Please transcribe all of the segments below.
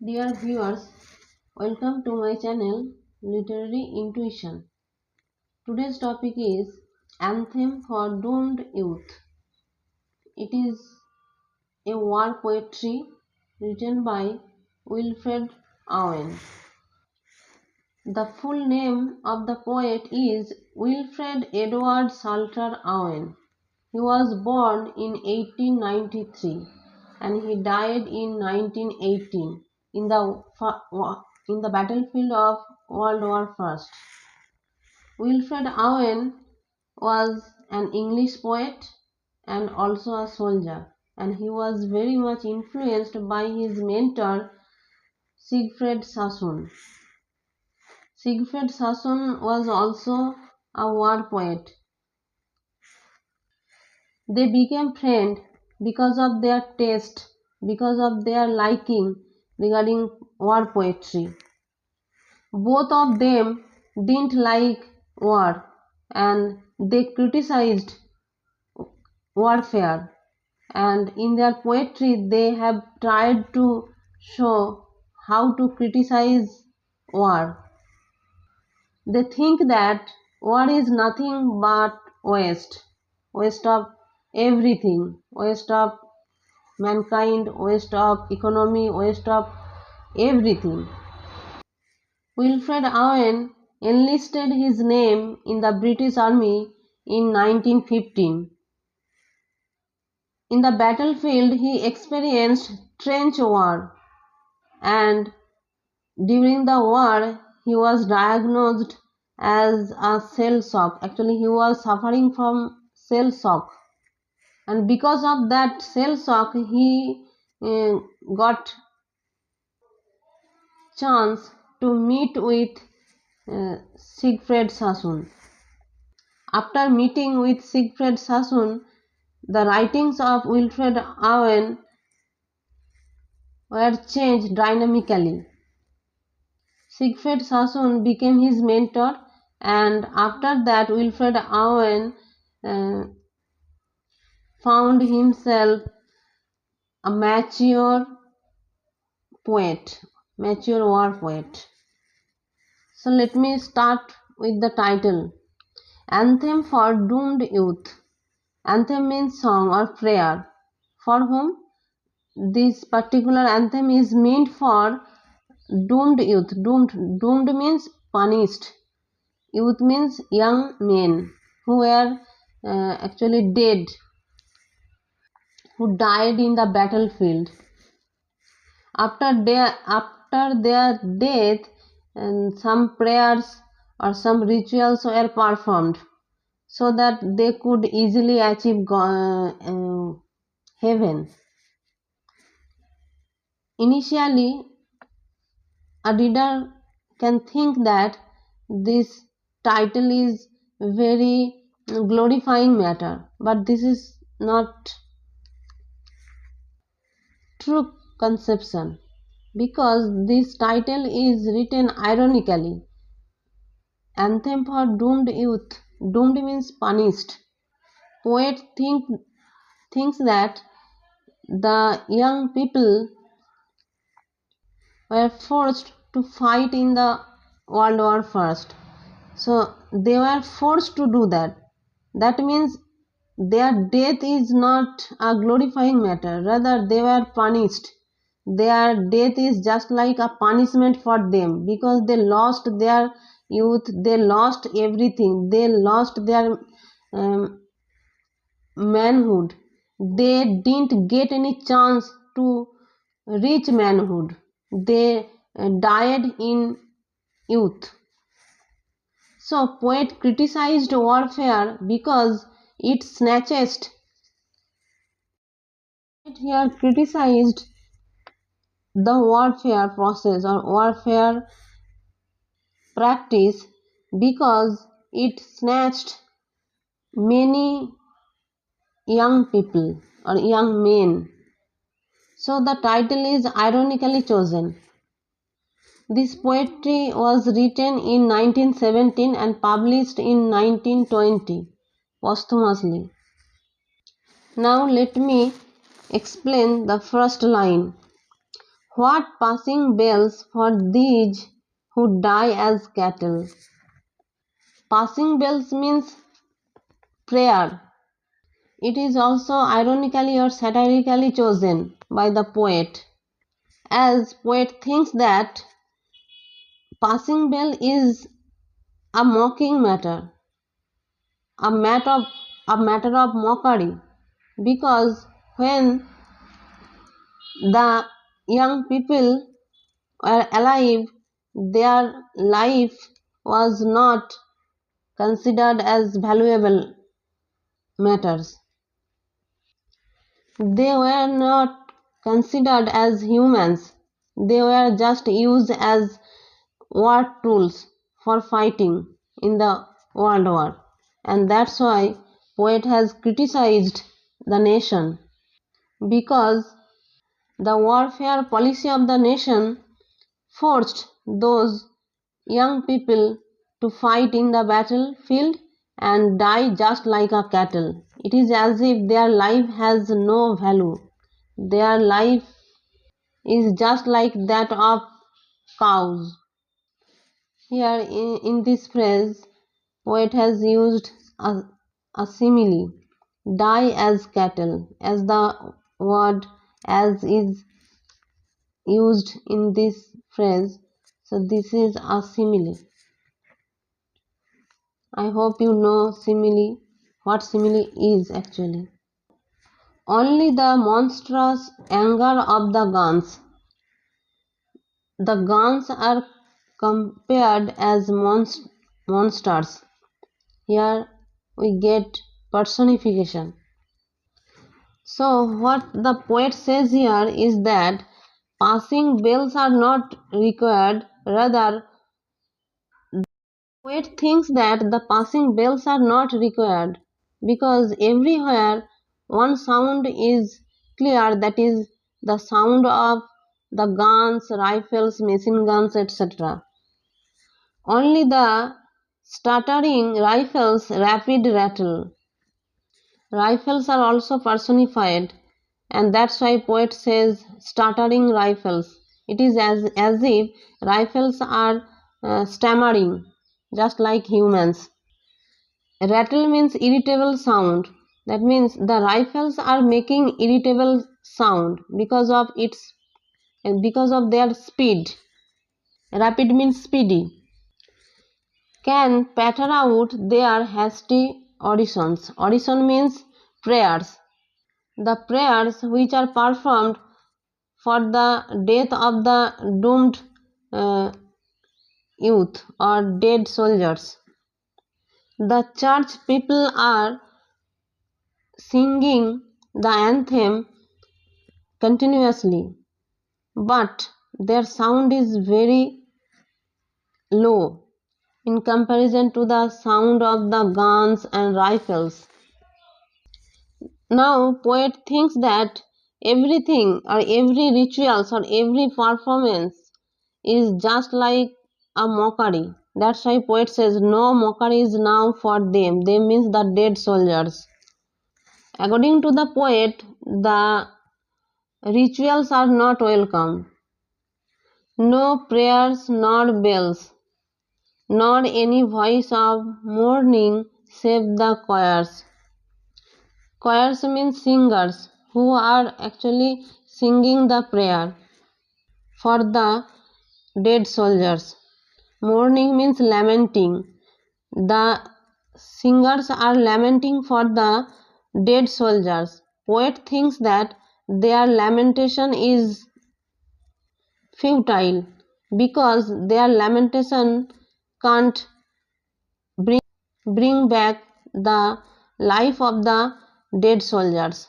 Dear viewers, welcome to my channel Literary Intuition. Today's topic is Anthem for Doomed Youth. It is a war poetry written by Wilfred Owen. The full name of the poet is Wilfred Edward Salter Owen. He was born in 1893 and he died in 1918 in the battlefield of World War I. Wilfred Owen was an English poet and also a soldier, and he was very much influenced by his mentor Siegfried Sassoon. Siegfried Sassoon was also a war poet. They became friends because of their taste, because of their liking regarding war poetry. Both of them didn't like war and they criticized warfare, and in their poetry they have tried to show how to criticize war. They think that war is nothing but waste of everything, waste of mankind, waste of economy, waste of everything. Wilfred Owen enlisted his name in the British Army in 1915. In the battlefield, he experienced trench war, and during the war, he was diagnosed as a shell shock. Actually, he was suffering from shell shock, and because of that shell shock, he got chance to meet with Siegfried Sassoon. After meeting with Siegfried Sassoon, the writings of Wilfred Owen were changed dynamically. Siegfried Sassoon became his mentor, and after that Wilfred Owen found himself a mature war poet. So let me start with the title. Anthem for Doomed Youth. Anthem means song or prayer. For whom? This particular anthem is meant for doomed youth. Doomed means punished. Youth means young men who were actually dead, who died in the battlefield. After their death, some prayers or some rituals were performed so that they could easily achieve heaven. Initially, a reader can think that this title is very glorifying matter, but this is not true conception, because this title is written ironically. Anthem for Doomed Youth. Doomed means punished. Poet thinks that the young people were forced to fight in the World War I. So they were forced to do that. That means their death is not a glorifying matter, rather they were punished. Their death is just like a punishment for them, because they lost their youth, they lost everything, they lost their manhood. They didn't get any chance to reach manhood. They died in youth. So poet criticized warfare because it snatched. Here criticized the warfare process or warfare practice because it snatched many young people or young men. So the title is ironically chosen. This poetry was written in 1917 and published in 1920 posthumously. Now let me explain the first line. What passing bells for these who die as cattle. Passing bells means prayer. It is also ironically or satirically chosen by the poet, as poet thinks that passing bell is a mocking matter, a matter of mockery, because when the young people were alive, their life was not considered as valuable matters. They were not considered as humans. They were just used as war tools for fighting in the World War. And that's why poet has criticized the nation, because the warfare policy of the nation forced those young people to fight in the battlefield and die just like a cattle. It is as if their life has no value. Their life is just like that of cows. Here in this phrase, poet has used a simile, die as cattle, as the word as is used in this phrase. So this is a simile. I hope you know simile, what simile is actually. Only the monstrous anger of the guns. The guns are compared as monsters. Here we get personification. So what the poet says here is that passing bells are not required, rather poet thinks that the passing bells are not required, because everywhere one sound is clear, that is the sound of the guns, rifles, machine guns, etc. Only the stuttering rifles rapid rattle. Rifles are also personified, and that's why poet says stuttering rifles. It is as if rifles are stammering, just like humans. Rattle means irritable sound. That means the rifles are making irritable sound because of their speed. Rapid means speedy. Can patter out their hasty auditions. Audition means prayers. The prayers which are performed for the death of the doomed youth or dead soldiers. The church people are singing the anthem continuously, but their sound is very low in comparison to the sound of the guns and rifles. Now poet thinks that everything or every rituals or every performance is just like a mockery. That's why poet says no mockery is now for them. They means the dead soldiers. According to the poet, the rituals are not welcome. No prayers nor bells, nor any voice of mourning save the choirs. Choirs means singers who are actually singing the prayer for the dead soldiers. Mourning means lamenting. The singers are lamenting for the dead soldiers. Poet thinks that their lamentation is futile, because their lamentation can't bring back the life of the dead soldiers.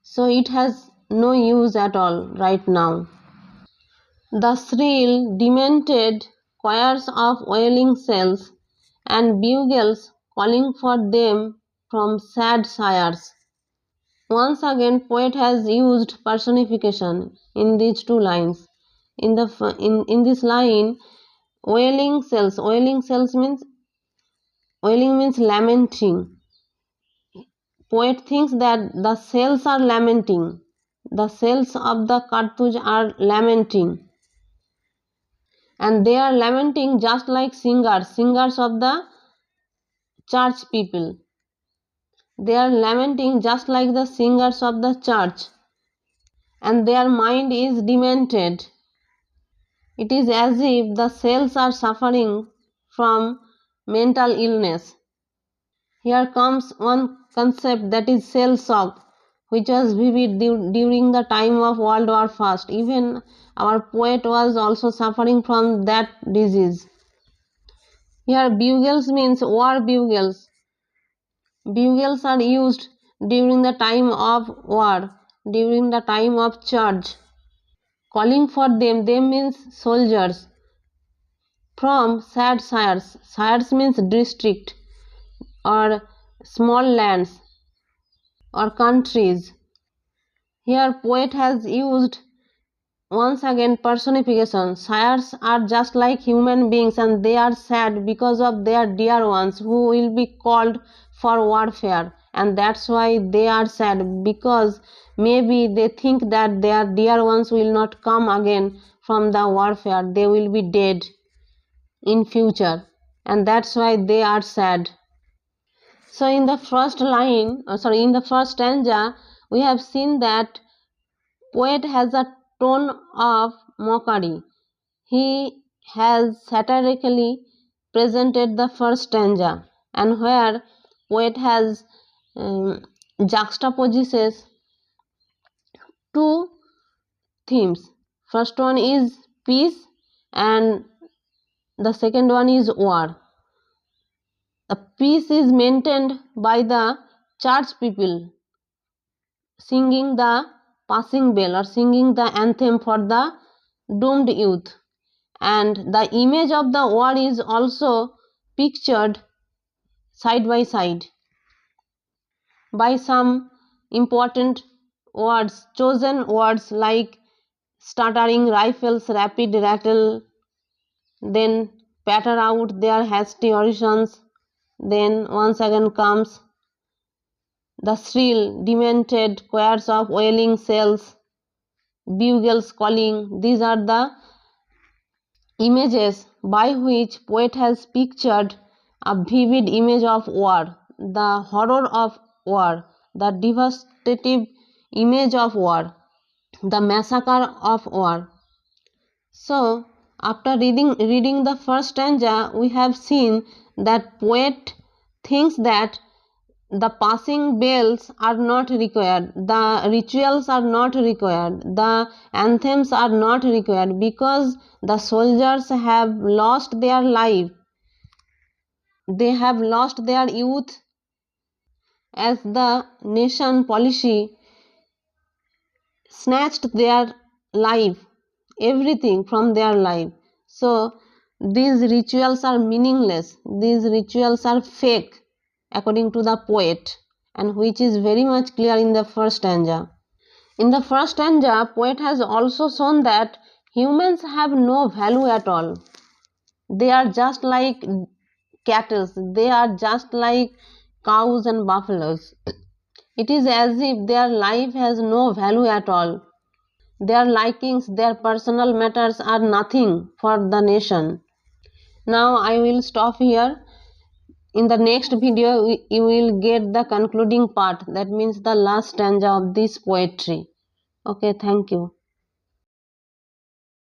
So it has no use at all right now. The shrill, demented choirs of wailing cells and bugles calling for them from sad shires. Once again, poet has used personification in these two lines. In this line, wailing cells. Wailing means lamenting. Poet thinks that the cells are lamenting, the cells of the cartouche are lamenting, and they are lamenting just like singers of the church people. They are lamenting just like the singers of the church, and their mind is demented. It is as if the cells are suffering from mental illness. Here comes one concept, that is cell shock, which was vivid during the time of World War I. Even our poet was also suffering from that disease. Here bugles means war bugles. Bugles are used during the time of war, during the time of charge. Calling for them means soldiers. From sad shires, shires means district or small lands or countries. Here poet has used once again personification. Shires are just like human beings, and they are sad because of their dear ones who will be called for warfare, and that's why they are sad, because maybe they think that their dear ones will not come again from the warfare. They will be dead in future, and that's why they are sad. So in the first in the first stanza, we have seen that poet has a tone of mockery. He has satirically presented the first stanza, and where poet has juxtaposes two themes. First one is peace, and the second one is war. The peace is maintained by the church people singing the passing bell or singing the anthem for the doomed youth, and the image of the war is also pictured side by side by some important words, chosen words like stuttering rifles, rapid rattle, then patter out their hasty orisons, then once again comes the shrill, demented choirs of wailing cells, bugles calling. These are the images by which poet has pictured a vivid image of war, the horror of war, the devastative image of war, the massacre of war. So, after reading the first stanza, we have seen that poet thinks that the passing bells are not required, the rituals are not required, the anthems are not required, because the soldiers have lost their life, they have lost their youth, as the nation policy snatched their life, everything from their life. So these rituals are meaningless, these rituals are fake according to the poet, and which is very much clear in the first stanza. In the first stanza, poet has also shown that humans have no value at all. They are just like cattle, they are just like cows and buffaloes. It is as if their life has no value at all. Their likings, their personal matters are nothing for the nation. Now I will stop here. In the next video, you will get the concluding part, that means the last stanza of this poetry. Okay, thank you.